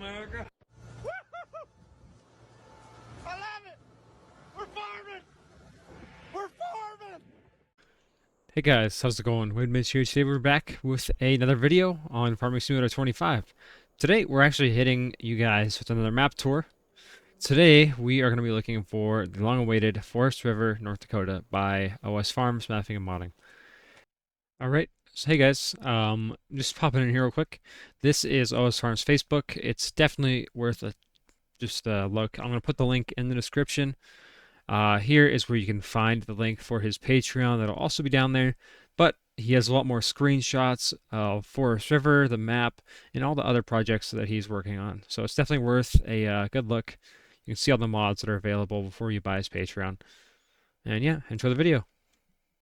America. I love it. We're farming. We're farming. Hey guys, how's it going? Wade Mitch here. Today we're back with another video on Farming Simulator 25. Today we're actually hitting you guys with another map tour. Today we are going to be looking for the long-awaited Forest River, North Dakota by OS Farms Mapping and Modding. Alright, so hey guys, just popping in here real quick. This is OS Farms Facebook. It's definitely worth just a look. I'm going to put the link in the description. Here is where you can find the link for his Patreon. That'll also be down there. But he has a lot more screenshots of Forest River, the map, and all the other projects that he's working on. So it's definitely worth a good look. You can see all the mods that are available before you buy his Patreon. And yeah, enjoy the video.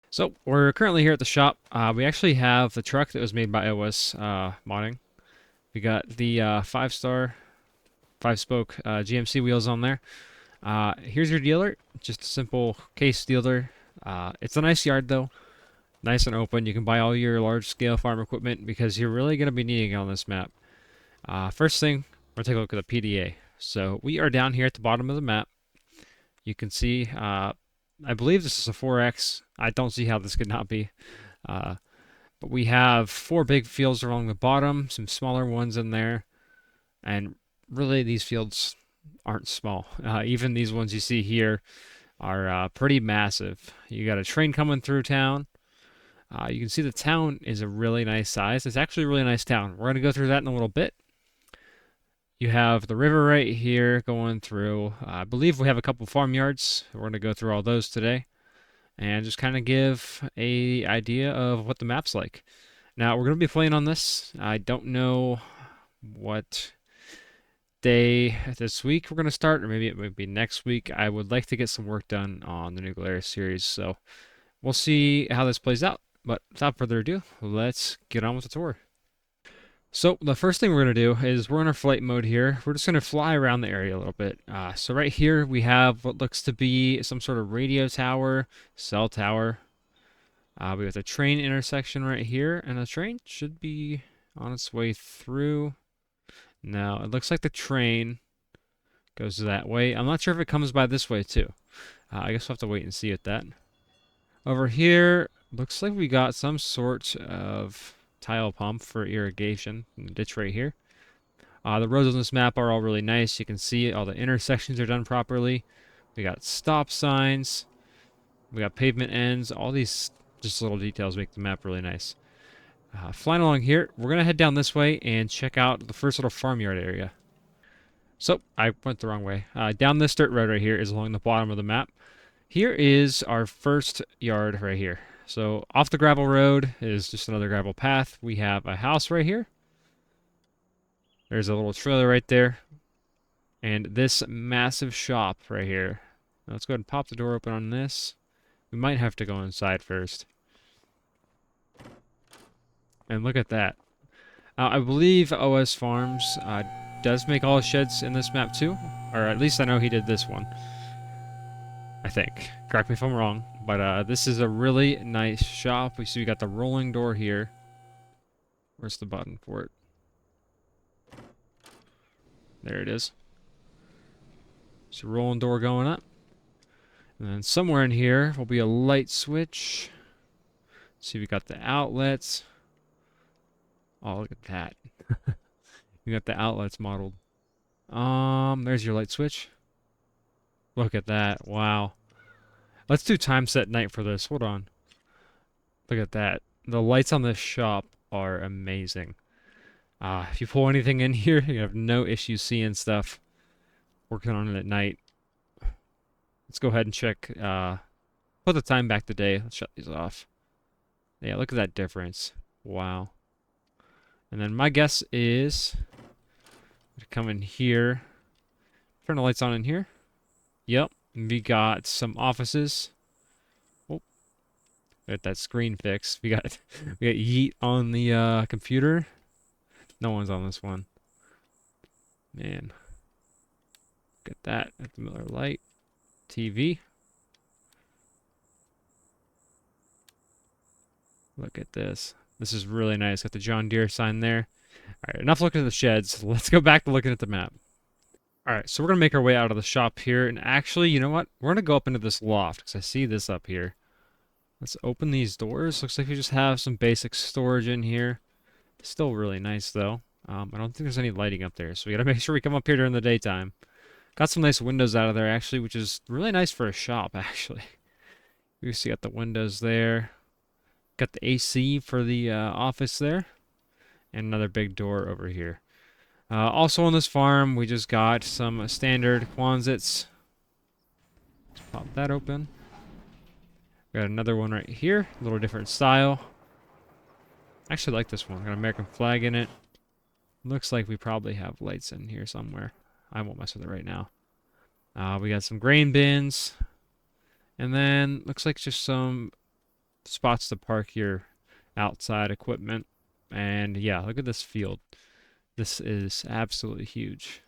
So we're currently here at the shop. We actually have the truck that was made by OS Modding. We got the 5-star, 5-spoke GMC wheels on there. Here's your dealer, just a simple case dealer. It's a nice yard though, nice and open. You can buy all your large-scale farm equipment because you're really going to be needing it on this map. First thing, we're going to take a look at the PDA. So we are down here at the bottom of the map. You can see, I believe this is a 4X. I don't see how this could not be. But we have 4 big fields along the bottom, some smaller ones in there, and really these fields aren't small. Even these ones you see here are pretty massive. You got a train coming through town. You can see the town is a really nice size. It's actually a really nice town. We're going to go through that in a little bit. You have the river right here going through. I believe we have a couple farmyards. We're going to go through all those today and just kind of give a idea of what the map's like. Now, we're going to be playing on this. I don't know what day this week we're going to start, or maybe it might be next week. I would like to get some work done on the Nuclear series, so we'll see how this plays out. But without further ado, let's get on with the tour. So the first thing we're going to do is we're in our flight mode here. We're just going to fly around the area a little bit. So right here we have what looks to be some sort of radio tower, cell tower. We have the train intersection right here, and the train should be on its way through. Now, it looks like the train goes that way. I'm not sure if it comes by this way, too. I guess we'll have to wait and see at that. Over here, looks like we got some sort of tile pump for irrigation in the ditch right here. The roads on this map are all really nice. You can see all the intersections are done properly. We got stop signs. We got pavement ends. All these just little details make the map really nice. Flying along here, we're going to head down this way and check out the first little farmyard area. So, I went the wrong way. Down this dirt road right here is along the bottom of the map. Here is our first yard right here. So, off the gravel road is just another gravel path. We have a house right here. There's a little trailer right there. And this massive shop right here. Now, let's go ahead and pop the door open on this. We might have to go inside first. And look at that. I believe OS Farms does make all the sheds in this map too. Or at least I know he did this one. I think. Correct me if I'm wrong. But this is a really nice shop. We see we got the rolling door here. Where's the button for it? There it is. It's a rolling door going up. And then somewhere in here will be a light switch. See, we got the outlets. Oh, look at that. You got the outlets modeled. There's your light switch. Look at that. Wow. Let's do time set night for this. Hold on. Look at that. The lights on this shop are amazing. If you pull anything in here, you have no issue seeing stuff working on it at night. Let's go ahead and check. Put the time back to day. Let's shut these off. Yeah, look at that difference. Wow. And then my guess is to come in here, turn the lights on in here. Yep, we got some offices. Oh, got that screen fixed. We got Yeet on the computer. No one's on this one. Man, look at that. At the Miller Lite TV. Look at this. This is really nice. Got the John Deere sign there. Alright, enough looking at the sheds. Let's go back to looking at the map. Alright, so we're going to make our way out of the shop here. And actually, you know what? We're going to go up into this loft because I see this up here. Let's open these doors. Looks like we just have some basic storage in here. Still really nice, though. I don't think there's any lighting up there, so we got to make sure we come up here during the daytime. Got some nice windows out of there, actually, which is really nice for a shop, actually. You see, got the windows there. Got the AC for the office there. And another big door over here. Also on this farm, we just got some standard Quonsets. Let's pop that open. Got another one right here. A little different style. I actually like this one. Got an American flag in it. Looks like we probably have lights in here somewhere. I won't mess with it right now. We got some grain bins. And then looks like just some spots to park your outside equipment. And yeah, look at this field. This is absolutely huge.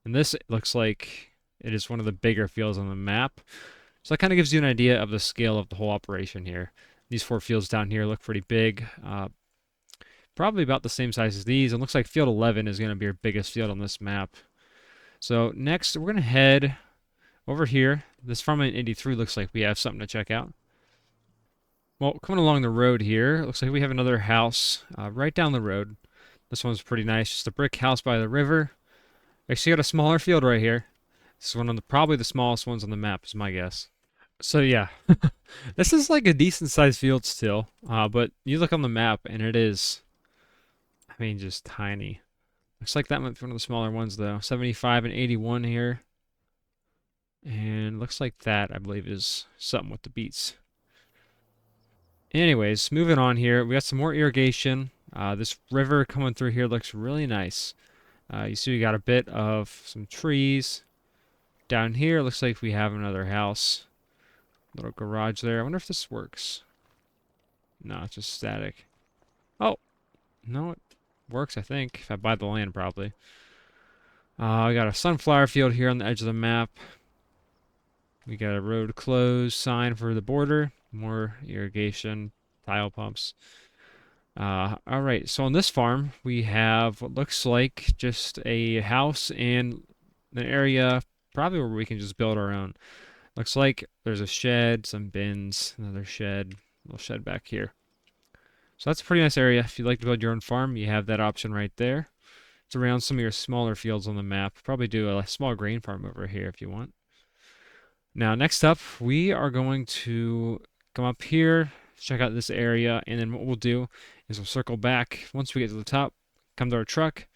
And this looks like it is one of the bigger fields on the map. So that kind of gives you an idea of the scale of the whole operation here. These 4 fields down here look pretty big. Probably about the same size as these. It looks like field 11 is going to be our biggest field on this map. So next, we're going to head over here. This farmland 83 looks like we have something to check out. Well, coming along the road here, looks like we have another house right down the road. This one's pretty nice. Just a brick house by the river. Actually got a smaller field right here. This is one of the probably the smallest ones on the map, is my guess. So yeah, this is like a decent sized field still. But you look on the map and it is, I mean, just tiny. Looks like that might be one of the smaller ones though. 75 and 81 here. And looks like that, I believe, is something with the beets. Anyways, moving on here, we got some more irrigation. This river coming through here looks really nice. You see we got a bit of some trees. Down here, looks like we have another house. Little garage there. I wonder if this works. No, it's just static. Oh, no, it works, I think. If I buy the land, probably. We got a sunflower field here on the edge of the map. We got a road closed sign for the border. More irrigation, tile pumps. Alright, so on this farm, we have what looks like just a house and an area probably where we can just build our own. Looks like there's a shed, some bins, another shed, little shed back here. So that's a pretty nice area. If you'd like to build your own farm, you have that option right there. It's around some of your smaller fields on the map. Probably do a small grain farm over here if you want. Now, next up, we are going to come up here, check out this area, and then what we'll do is we'll circle back. Once we get to the top, come to our truck,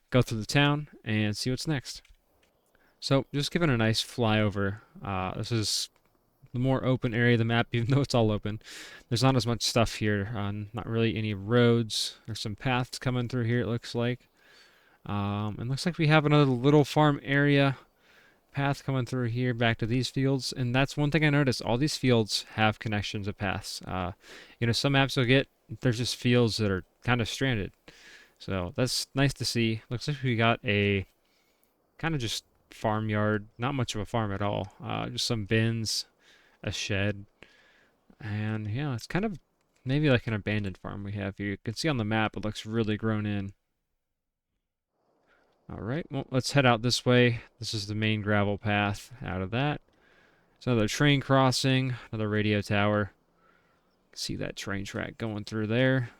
go through the town, and see what's next. So, just giving a nice flyover. This is the more open area of the map, even though it's all open. There's not as much stuff here. Not really any roads. There's some paths coming through here, it looks like. And looks like we have another little farm area path coming through here back to these fields. And that's one thing I noticed. All these fields have connections of paths. You know, some maps you'll get, there's just fields that are kind of stranded. So that's nice to see. Looks like we got a kind of just farmyard. Not much of a farm at all. Just some bins, a shed. And yeah, it's kind of maybe like an abandoned farm we have here. You can see on the map it looks really grown in. Alright, well, let's head out this way. This is the main gravel path out of that. It's another train crossing, another radio tower. See that train track going through there.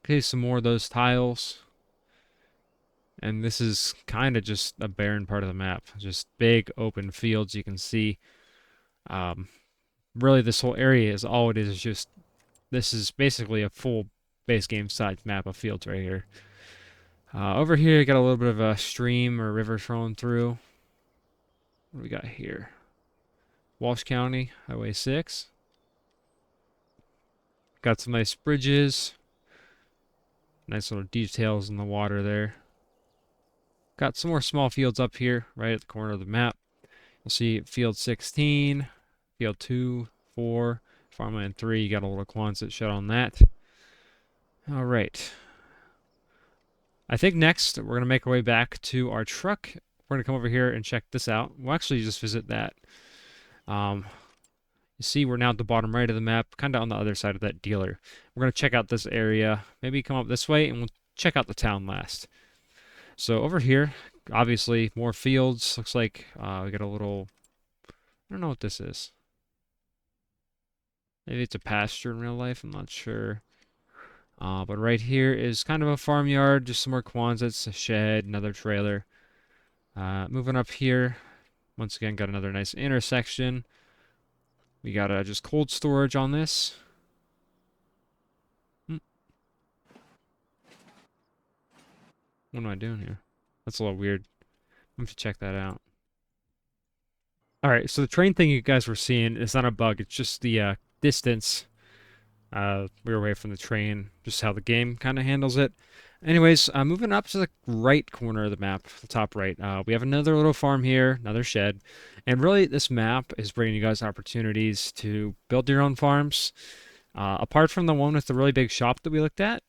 Okay, some more of those tiles. And this is kind of just a barren part of the map. Just big open fields you can see. Really, this whole area is all it is just... This is basically a full base game size map of fields right here. Over here, you got a little bit of a stream or river flowing through. What do we got here? Walsh County, Highway 6. Got some nice bridges. Nice little details in the water there. Got some more small fields up here, right at the corner of the map. You'll see field 16, field 2, 4, farmland 3. You got a little Quonset shed on that. All right. I think next we're going to make our way back to our truck. We're going to come over here and check this out. We'll actually just visit that. You You see, we're now at the bottom right of the map, kind of on the other side of that dealer. We're going to check out this area, maybe come up this way, and we'll check out the town last. So over here, obviously, more fields. Looks like we got a little, I don't know what this is. Maybe it's a pasture in real life, I'm not sure. But right here is kind of a farmyard, just some more Quonsets, a shed, another trailer. Moving up here, once again, got another nice intersection. We got just cold storage on this. What am I doing here? That's a little weird. I'm to check that out. Alright, so the train thing you guys were seeing is not a bug, it's just the distance we were away from the train, just how the game kind of handles it. Anyways, moving up to the right corner of the map, the top right, we have another little farm here, another shed, and really this map is bringing you guys opportunities to build your own farms. Apart from the one with the really big shop that we looked at,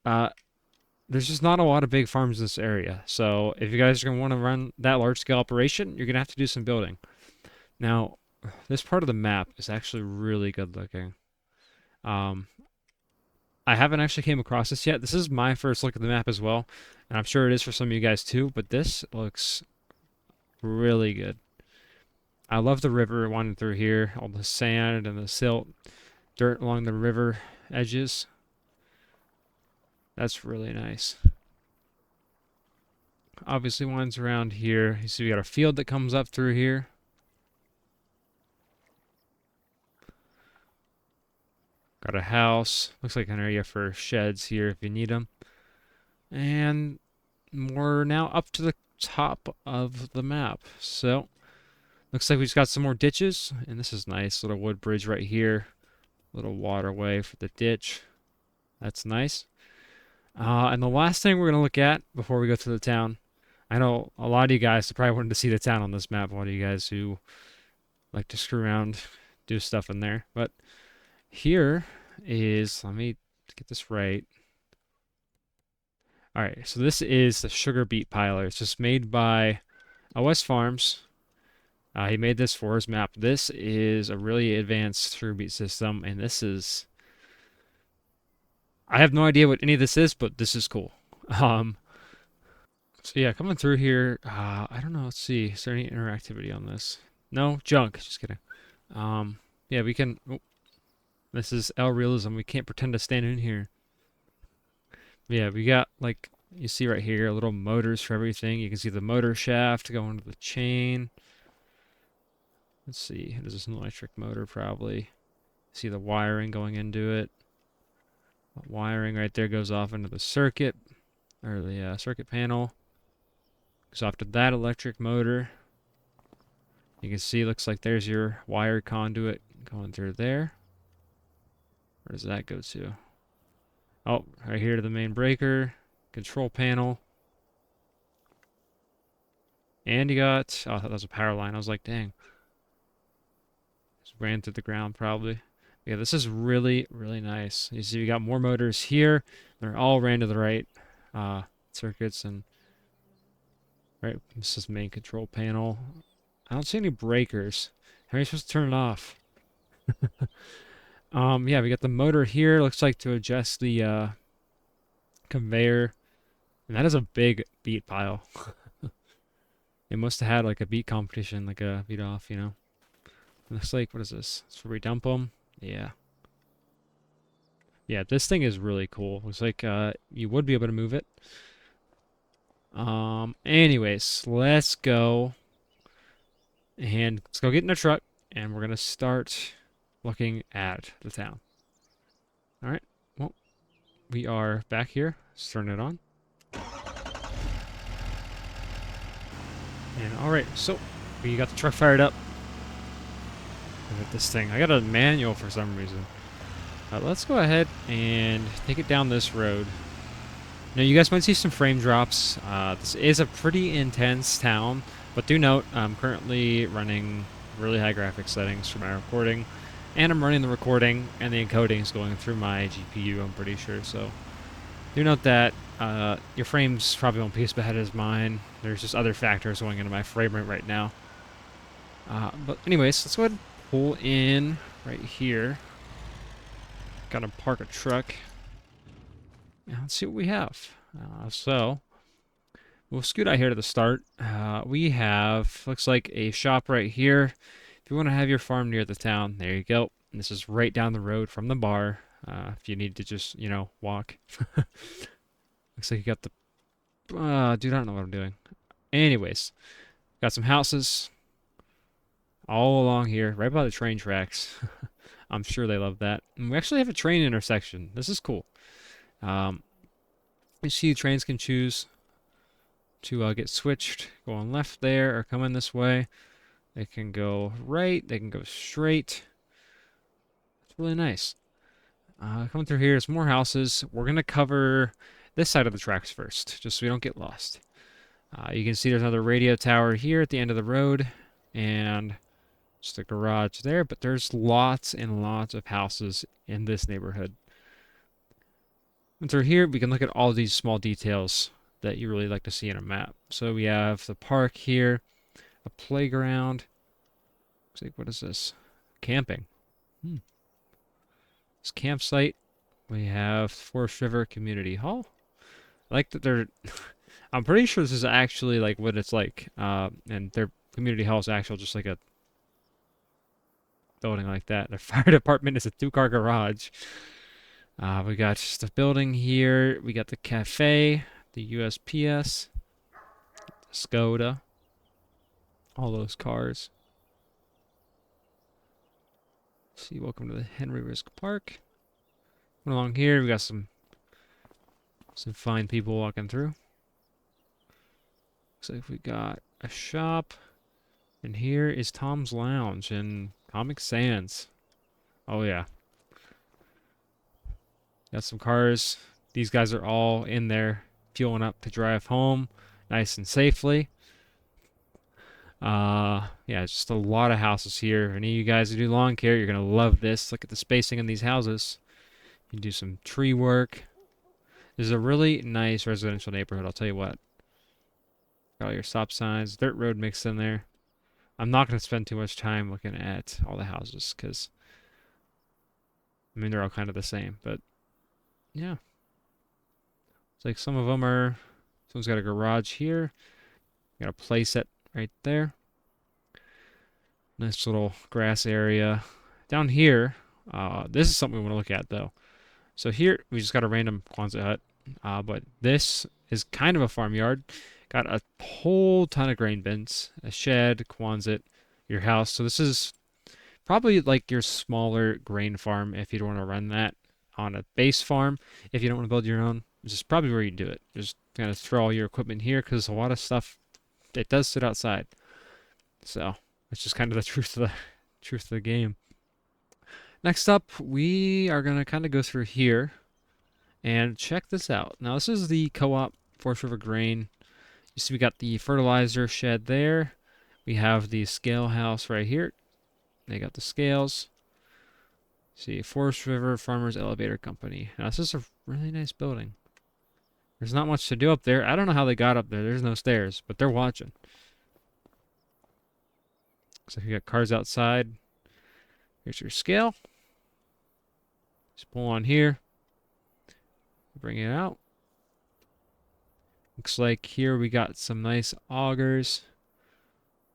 there's just not a lot of big farms in this area. So if you guys are going to want to run that large-scale operation, you're going to have to do some building. Now, this part of the map is actually really good looking. I haven't actually came across this yet. This is my first look at the map as well, and I'm sure it is for some of you guys too, but this looks really good. I love the river winding through here, all the sand and the silt, dirt along the river edges. That's really nice. Obviously winds around here. You see we got a field that comes up through here. Got a house. Looks like an area for sheds here if you need them. And we're now up to the top of the map. So, looks like we've got some more ditches. And this is nice. Little wood bridge right here. Little waterway for the ditch. That's nice. And the last thing we're going to look at before we go to the town, I know a lot of you guys probably wanted to see the town on this map, a lot of you guys who like to screw around, do stuff in there. But here is, let me get this right. Alright, so this is the sugar beet piler. It's just made by OS Farms. He made this for his map. This is a really advanced sugar beet system, and this is... I have no idea what any of this is, but this is cool. So yeah, coming through here, I don't know, let's see, is there any interactivity on this? No? Junk, just kidding. Yeah, we can, oh, this is L Realism, we can't pretend to stand in here. Yeah, we got, like, you see right here, little motors for everything. You can see the motor shaft going to the chain. Let's see, this is an electric motor probably. See the wiring going into it. Wiring right there goes off into the circuit, or the circuit panel. Goes off to that electric motor. You can see, looks like there's your wire conduit going through there. Where does that go to? Oh, right here to the main breaker, control panel. And you got, oh, I thought that was a power line. I was like, dang. Just ran through the ground probably. Yeah, this is really, really nice. You see we got more motors here. They're all ran to the right circuits, and right, this is the main control panel. I don't see any breakers. How are you supposed to turn it off? Yeah, we got the motor here. Looks like to adjust the conveyor. And that is a big beet pile. It must have had like a beet competition, like a beet off, you know. Looks like, what is this? It's where we dump them. Yeah. Yeah, this thing is really cool. Looks like you would be able to move it. Anyways, let's go. And let's go get in a truck. And we're going to start looking at the town. Alright. Well, we are back here. Let's turn it on. And alright, so we got the truck fired up. Look at this thing. I got a manual for some reason. Let's go ahead and take it down this road. Now, you guys might see some frame drops. This is a pretty intense town, but do note, I'm currently running really high graphics settings for my recording, and I'm running the recording, and the encoding is going through my GPU, I'm pretty sure, so do note that your frames probably won't be as bad as mine. There's just other factors going into my frame rate right now. But anyways, let's go ahead pull in right here. Gotta park a truck. And let's see what we have. So we'll scoot out here to the start. We have, looks like a shop right here. If you want to have your farm near the town, there you go. And this is right down the road from the bar. If you need to just, walk. Looks like you got the, dude, I don't know what I'm doing. Anyways, got some houses all along here, right by the train tracks. I'm sure they love that. And we actually have a train intersection. This is cool. You see, trains can choose to get switched, going left there, or coming this way. They can go right, they can go straight. It's really nice. Coming through here is more houses. We're going to cover this side of the tracks first, just so we don't get lost. You can see there's another radio tower here at the end of the road, and just a garage there, but there's lots and lots of houses in this neighborhood. And through here, we can look at all these small details that you really like to see in a map. So we have the park here, a playground. Looks like, what is this? Camping. This campsite. We have Forest River Community Hall. I like that they're... I'm pretty sure this is actually like what it's like. And their community hall is actual just like a building like that. Their fire department is a 2-car garage. We got just a building here. We got the cafe, the USPS, the Skoda, all those cars. Let's see, welcome to the Henry Risk Park. Going along here, we got some fine people walking through. Looks like we got a shop, and here is Tom's Lounge and Comic Sans. Oh yeah. Got some cars. These guys are all in there fueling up to drive home nice and safely. Yeah, just a lot of houses here. Any of you guys who do lawn care, you're going to love this. Look at the spacing in these houses. You can do some tree work. This is a really nice residential neighborhood, I'll tell you what. Got all your stop signs, dirt road mixed in there. I'm not going to spend too much time looking at all the houses because, I mean, they're all kind of the same, but yeah. It's like some of them are, someone's got a garage here. Got a play set right there. Nice little grass area. Down here, this is something we want to look at though. So here, we just got a random Quonset hut. But this is kind of a farmyard. Got a whole ton of grain bins, a shed, Quonset, your house. So this is probably like your smaller grain farm if you don't want to run that on a base farm. If you don't want to build your own, this is probably where you do it. Just kind of throw all your equipment here because a lot of stuff, it does sit outside. So it's just kind of the truth of the game. Next up, we are going to kind of go through here and check this out. Now, this is the co-op Forest River Grain. You see we got the fertilizer shed there. We have the scale house right here. They got the scales. See, Forest River Farmers Elevator Company. Now, this is a really nice building. There's not much to do up there. I don't know how they got up there. There's no stairs, but they're watching. Looks like you got cars outside. Here's your scale. Just pull on here. Bring it out. Looks like here we got some nice augers.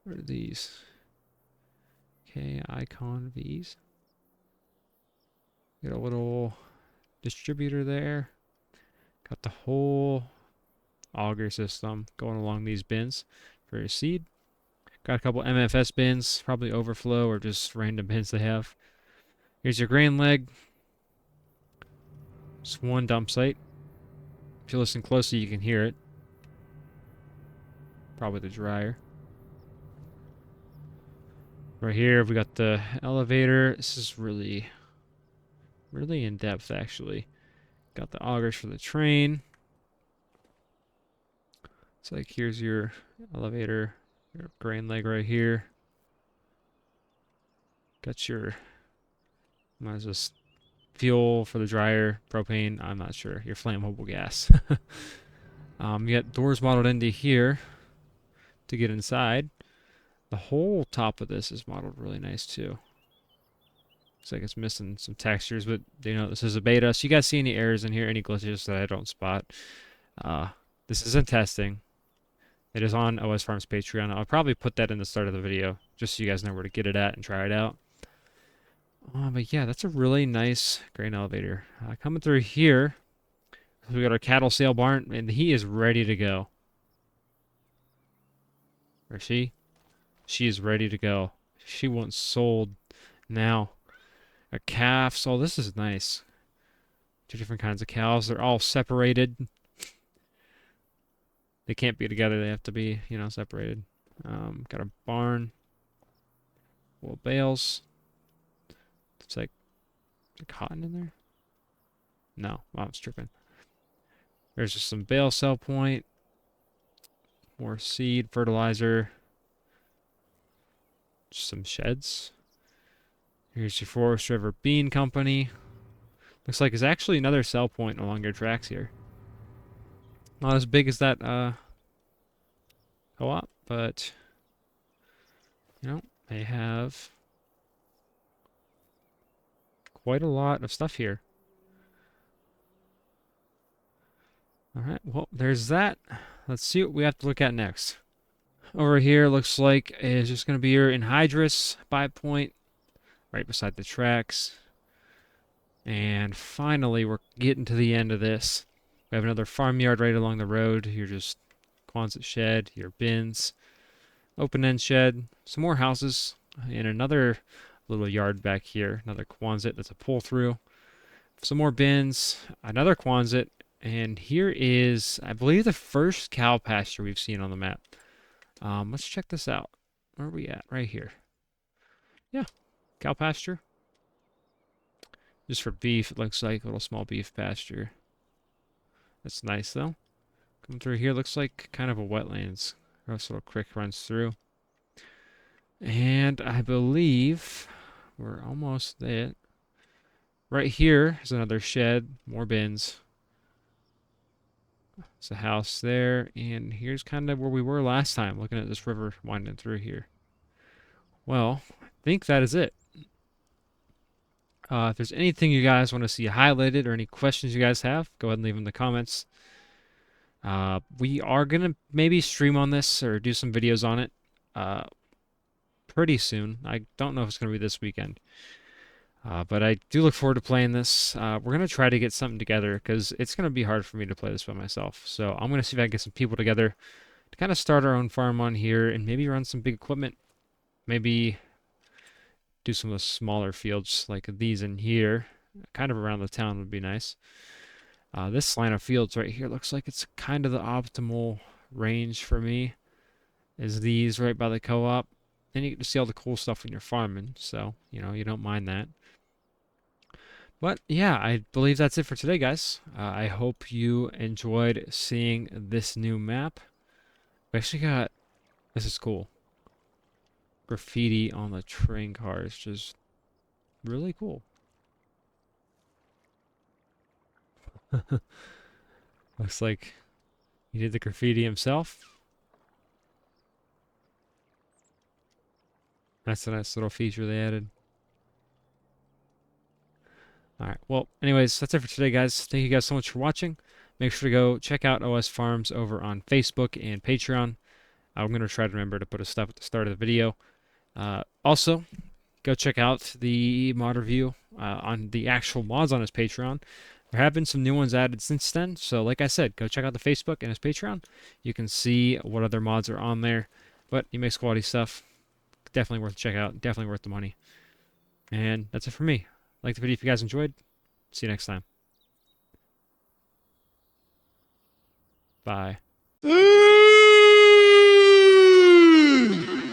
What are these? Okay, Icon V's. Got a little distributor there. Got the whole auger system going along these bins for your seed. Got a couple MFS bins, probably overflow or just random bins they have. Here's your grain leg. Just one dump site. If you listen closely, you can hear it. Probably the dryer. Right here, we got the elevator. This is really in depth, actually. Got the augers for the train. It's like here's your elevator, your grain leg right here. Got your, what is this? Fuel for the dryer, propane, I'm not sure. Your flammable gas. You got doors modeled into here to get inside. The whole top of this is modeled really nice too. Looks like it's missing some textures, but you know, this is a beta. So you guys see any errors in here, any glitches that I don't spot? This is in testing. It is on OS Farms Patreon. I'll probably put that in the start of the video, just so you guys know where to get it at and try it out. But yeah, that's a really nice grain elevator. Coming through here, we got our cattle sale barn, and he is ready to go. Or she? She is ready to go. She wants sold now. A calf. So this is nice. Two different kinds of cows. They're all separated. They can't be together. They have to be, you know, separated. Got a barn. Wool bales. It's like cotton in there. No, I was tripping. There's just some bale sell point. More seed, fertilizer. Just some sheds. Here's your Forest River Bean Company. Looks like it's actually another sell point along your tracks here. Not as big as that co-op, but you know, they have quite a lot of stuff here. Alright, well, there's that. Let's see what we have to look at next. Over here looks like is just going to be your anhydrous buy point right beside the tracks. And finally, we're getting to the end of this. We have another farmyard right along the road. You're just Quonset shed, your bins, open-end shed, some more houses, and another little yard back here. Another Quonset that's a pull-through. Some more bins, another Quonset, and here is, I believe, the first cow pasture we've seen on the map. Let's check this out. Where are we at? Right here. Yeah, cow pasture. Just for beef, it looks like a little small beef pasture. That's nice, though. Coming through here, looks like kind of a wetlands. This little creek runs through. And I believe we're almost there. Right here is another shed, more bins. It's a house there, and here's kind of where we were last time, looking at this river winding through here. Well, I think that is it. If there's anything you guys want to see highlighted or any questions you guys have, go ahead and leave them in the comments. We are going to maybe stream on this or do some videos on it pretty soon. I don't know if it's going to be this weekend. But I do look forward to playing this. We're going to try to get something together because it's going to be hard for me to play this by myself. So I'm going to see if I can get some people together to kind of start our own farm on here and maybe run some big equipment. Maybe do some of the smaller fields like these in here. Kind of around the town would be nice. This line of fields right here looks like it's kind of the optimal range for me. Is these right by the co-op. Then you get to see all the cool stuff when you're farming. So, you know, you don't mind that. But yeah, I believe that's it for today, guys. I hope you enjoyed seeing this new map. We actually got, this is cool, graffiti on the train cars, just really cool. Looks like he did the graffiti himself. That's a nice little feature they added. Alright, well, anyways, that's it for today, guys. Thank you guys so much for watching. Make sure to go check out OS Farms over on Facebook and Patreon. I'm going to try to remember to put a stuff at the start of the video. Also, go check out the mod review on the actual mods on his Patreon. There have been some new ones added since then, so like I said, go check out the Facebook and his Patreon. You can see what other mods are on there, but he makes quality stuff. Definitely worth a check out, definitely worth the money. And that's it for me. Like the video if you guys enjoyed. See you next time. Bye.